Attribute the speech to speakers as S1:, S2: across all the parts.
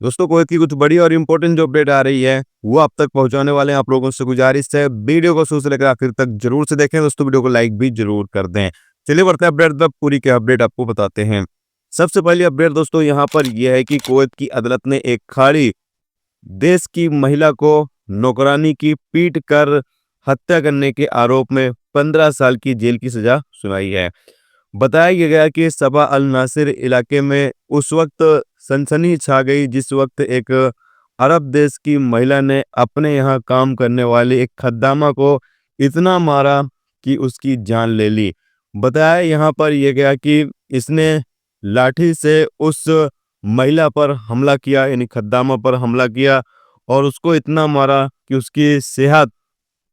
S1: दोस्तों कुवैत की कुछ बड़ी और इम्पोर्टेंट जो अपडेट आ रही है वो आप तक पहुंचाने वाले हैं। आप लोगों से गुजारिश है वीडियो को शुरू से लेकर आखिर तक जरूर से देखें दोस्तों, वीडियो को लाइक भी जरूर कर दें। चलिए बढ़ते हैं अपडेट तक, पूरी के अपडेट आपको बताते हैं। सबसे पहली अपडेट दोस्तों यहाँ पर यह है कि कुवैत की अदालत ने एक खाड़ी देश की महिला को नौकरानी की पीट कर हत्या करने के आरोप में 15 साल की जेल की सजा सुनाई है। बताया गया कि सबा अल नासिर इलाके में उस वक्त सनसनी छा गई जिस वक्त एक अरब देश की महिला ने अपने यहाँ काम करने वाले एक खद्दामा को इतना मारा कि उसकी जान ले ली। बताया यहाँ पर यह गया कि इसने लाठी से उस महिला पर हमला किया, यानी खद्दामा पर हमला किया और उसको इतना मारा कि उसकी सेहत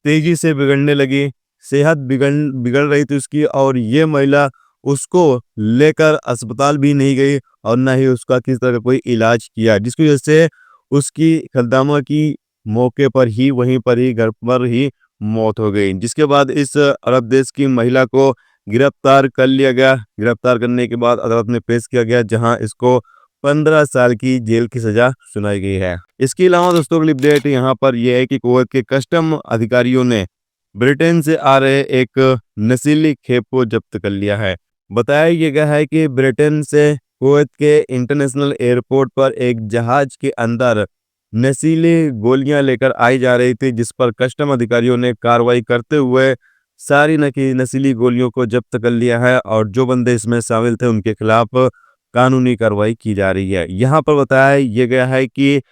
S1: तेजी से बिगड़ने लगी। सेहत बिगड़ रही थी उसकी और ये महिला उसको लेकर अस्पताल भी नहीं गई और ना ही उसका किसी तरह का कोई इलाज किया, जिसकी वजह से उसकी खद्दामा की मौके पर ही वहीं पर ही घर पर ही मौत हो गई। जिसके बाद इस अरब देश की महिला को गिरफ्तार कर लिया गया। गिरफ्तार करने के बाद अदालत में पेश किया गया जहां इसको 15 साल की जेल की सजा सुनाई गई है। इसके अलावा दोस्तों अगली अपडेट यहाँ पर यह है कि कुवैत के कस्टम अधिकारियों ने ब्रिटेन से आ रहे एक नशीली खेप को जब्त कर लिया है। बताया गया है कि ब्रिटेन से कुवैत के इंटरनेशनल एयरपोर्ट पर एक जहाज के अंदर नशीली गोलियां लेकर आई जा रही थी, जिस पर कस्टम अधिकारियों ने कार्रवाई करते हुए सारी नशीली गोलियों को जब्त कर लिया है और जो बंदे इसमें शामिल थे उनके खिलाफ कानूनी कार्रवाई की जा रही है। यहाँ पर बताया यह गया है कि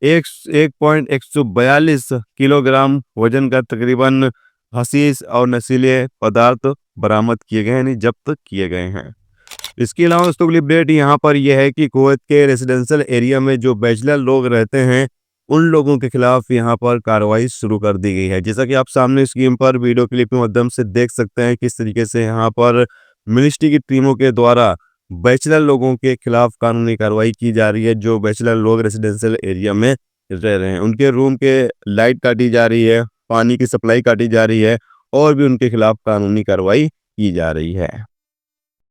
S1: 1.142 किलोग्राम वजन का तकरीबन हशीश और नशीले पदार्थ बरामद किए गए हैं, यानी जब्त किए गए हैं। इसके अलावा दोस्तों अगली अपडेट यहाँ पर यह है कि कुवैत के रेजिडेंशियल एरिया में जो बैचलर लोग रहते हैं उन लोगों के खिलाफ यहाँ पर कार्रवाई शुरू कर दी गई है। जैसा कि आप सामने स्क्रीन पर वीडियो क्लिप के माध्यम से देख सकते हैं किस तरीके से यहाँ पर मिनिस्ट्री की टीमों के द्वारा बैचलर लोगों के खिलाफ कानूनी कार्रवाई की जा रही है। जो बैचलर लोग रेजिडेंशियल एरिया में रह रहे हैं उनके रूम के लाइट काटी जा रही है, पानी की सप्लाई काटी जा रही है और भी उनके खिलाफ कानूनी कार्रवाई की जा रही है।